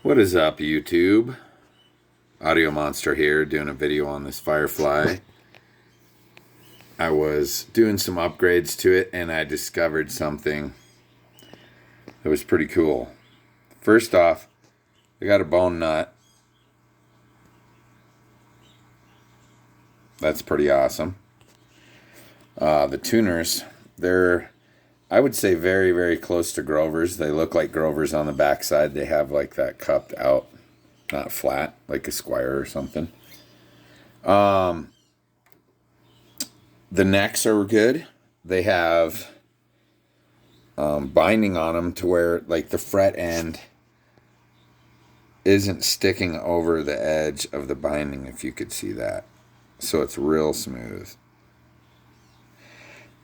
What is up, YouTube? Audio Monster here, doing a video on this Firefly. I was doing some upgrades to it and I discovered something that was pretty cool. First off, I got a bone nut. That's pretty awesome. The tuners, they're, I would say, very, very close to Grovers. They look like Grovers on the backside. They have like that cupped out, not flat, like a Squire or something. The necks are good. They have binding on them to where like the fret end isn't sticking over the edge of the binding, if you could see that. So it's real smooth.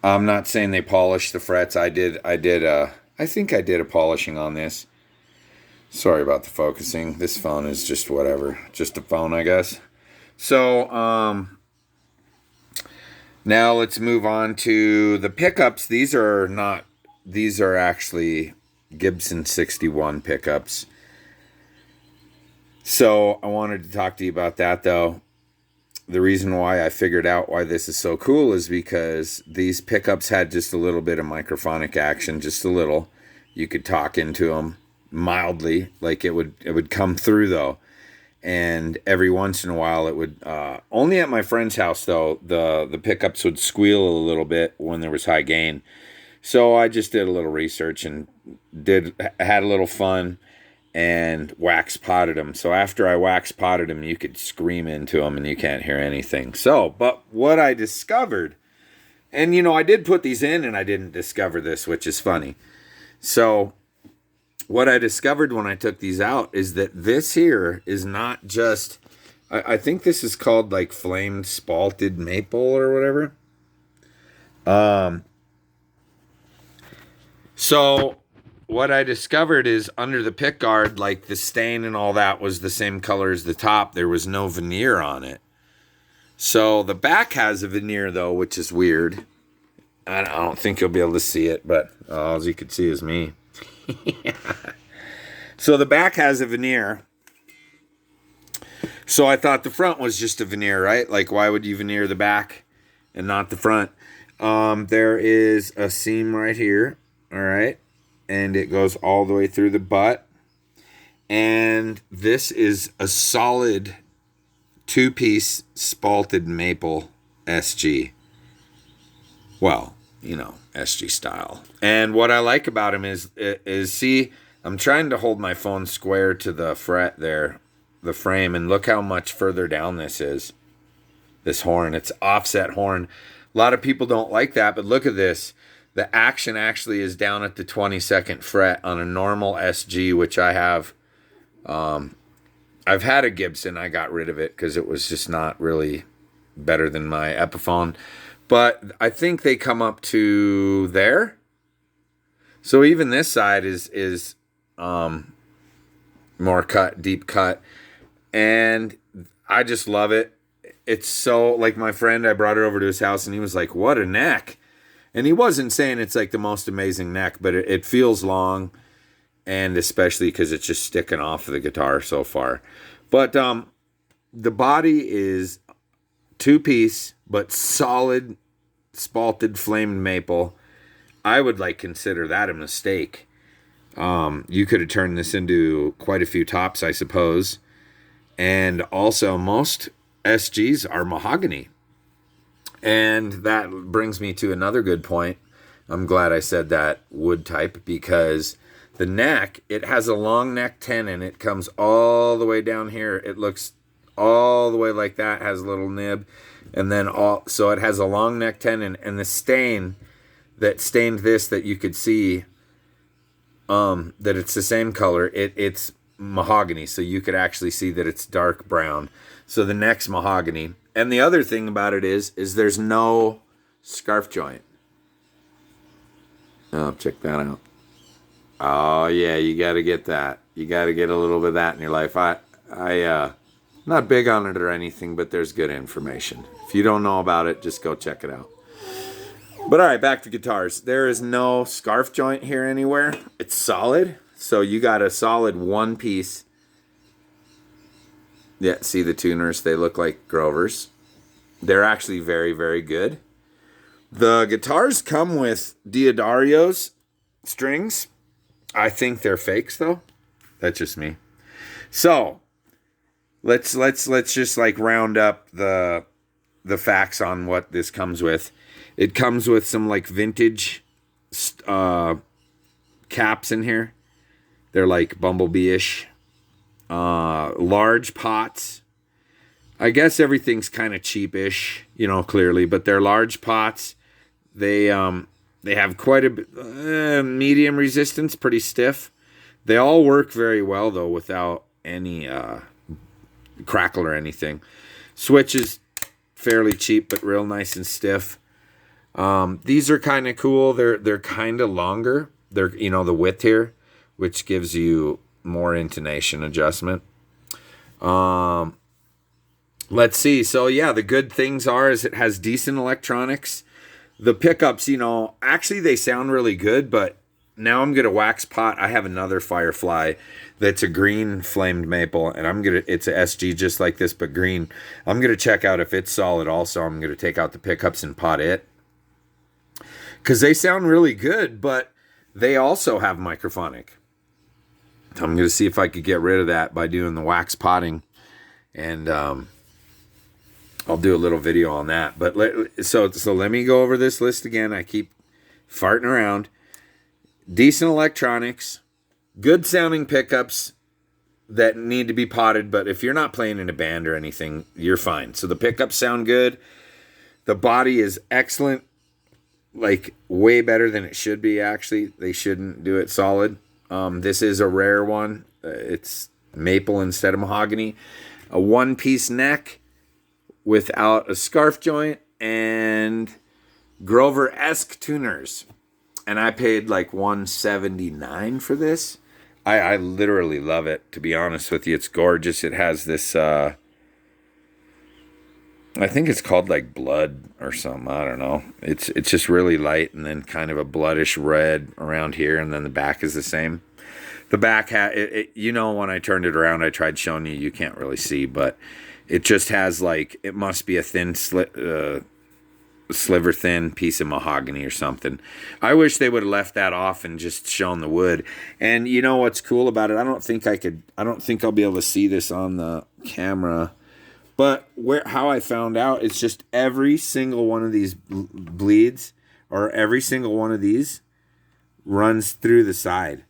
I'm not saying they polish the frets. I think I did a polishing on this. Sorry about the focusing. This phone is just whatever. Just a phone, I guess. So, now let's move on to the pickups. These are actually Gibson 61 pickups. So I wanted to talk to you about that, though. The reason why I figured out why this is so cool is because these pickups had just a little bit of microphonic action, just a little. You could talk into them mildly, like it would come through, though. And every once in a while it would, only at my friend's house, though, the pickups would squeal a little bit when there was high gain. So I just did a little research and had a little fun and wax potted them. So after I wax potted them, you could scream into them and you can't hear anything. So, but what I discovered, and you know, I did put these in and I didn't discover this, which is funny. So what I discovered when I took these out is that this here is not just, I think this is called like flamed spalted maple or whatever. So what I discovered is under the pick guard, like the stain and all that was the same color as the top. There was no veneer on it. So the back has a veneer, though, which is weird. I don't think you'll be able to see it, but all you could see is me. So the back has a veneer. So I thought the front was just a veneer, right? Like, why would you veneer the back and not the front? There is a seam right here, all right? And it goes all the way through the butt. And this is a solid two-piece spalted maple SG. Well, you know, SG style. And what I like about him is see, I'm trying to hold my phone square to the fret there, the frame, and look how much further down this is. This horn, it's offset horn. A lot of people don't like that, but look at this. The action actually is down at the 22nd fret on a normal SG, which I have. I've had a Gibson. I got rid of it because it was just not really better than my Epiphone. But I think they come up to there. So even this side is more cut, deep cut. And I just love it. It's so, like my friend, I brought it over to his house and he was like, what a neck. And he wasn't saying it's like the most amazing neck, but it feels long, and especially because it's just sticking off of the guitar so far. But the body is two-piece, but solid spalted flamed maple. I would like consider that a mistake. You could have turned this into quite a few tops, I suppose. And also, most SGs are mahogany. And that brings me to another good point. I'm glad I said that, wood type, because the neck, it has a long neck tenon. It comes all the way down here. It looks all the way like that, has a little nib. And then so it has a long neck tenon. And the stain that stained this that you could see, that it's the same color, it's mahogany. So you could actually see that it's dark brown. So the neck's mahogany. And the other thing about it is there's no scarf joint. Oh, check that out. Oh yeah, you got to get that. You got to get a little bit of that in your life. I not big on it or anything, but there's good information. If you don't know about it, just go check it out. But all right, back to guitars. There is no scarf joint here anywhere. It's solid. So you got a solid one piece Yeah, see the tuners? They look like Grovers. They're actually very, very good. The guitars come with Diodarios strings. I think they're fakes though. That's just me. So let's just like round up the facts on what this comes with. It comes with some like vintage caps in here. They're like bumblebee-ish. Large pots. I guess everything's kind of cheapish, you know, clearly, but they're large pots. They have quite a bit, medium resistance, pretty stiff. They all work very well though, without any crackle or anything. Switch is fairly cheap, but real nice and stiff. These are kind of cool. They're kind of longer. They're, you know, the width here, which gives you more intonation adjustment. Let's see. So yeah, the good things is it has decent electronics. The pickups, you know, actually they sound really good, but now I'm gonna wax pot. I have another Firefly that's a green flamed maple, and it's a SG just like this but green. I'm gonna check out if it's solid also. I'm gonna take out the pickups and pot it, because they sound really good, but they also have microphonic. I'm going to see if I could get rid of that by doing the wax potting, and I'll do a little video on that. But so let me go over this list again. I keep farting around. Decent electronics, good sounding pickups that need to be potted, but if you're not playing in a band or anything, you're fine. So the pickups sound good. The body is excellent, like way better than it should be, actually. They shouldn't do it solid. This is a rare one. It's maple instead of mahogany. A one-piece neck without a scarf joint, and Grover-esque tuners. And I paid like $179 for this. I literally love it, to be honest with you. It's gorgeous. It has this, I think it's called like blood or something. I don't know. It's just really light, and then kind of a bloodish red around here, and then the back is the same. The back you know, when I turned it around, I tried showing you. You can't really see, but it just has like, it must be a thin sliver thin piece of mahogany or something. I wish they would have left that off and just shown the wood. And you know what's cool about it? I don't think I'll be able to see this on the camera. But how I found out, it's just every single one of these bleeds, or every single one of these runs through the side.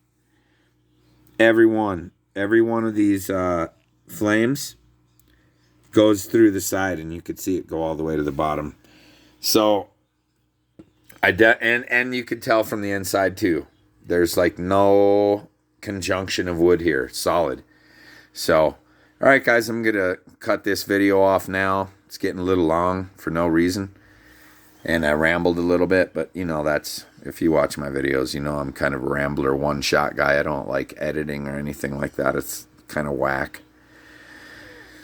Every one of these flames goes through the side, and you could see it go all the way to the bottom. So and you could tell from the inside too. There's like no conjunction of wood here, solid. So, all right, guys, I'm gonna cut this video off now. It's getting a little long for no reason, and I rambled a little bit, but you know, that's, if you watch my videos, you know I'm kind of a rambler, one-shot guy. I don't like editing or anything like that. It's kind of whack.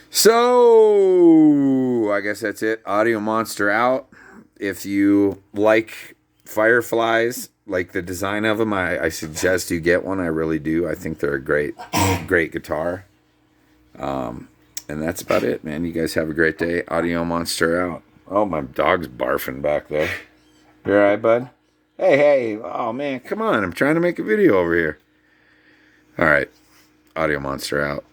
So I guess that's it. Audio Monster out. If you like Fireflies, like the design of them, I suggest you get one. I really do. I think they're a great guitar. And that's about it, man. You guys have a great day. Audio Monster out. Oh, my dog's barfing back there. You all right, bud? Hey. Oh, man, come on. I'm trying to make a video over here. All right. Audio Monster out.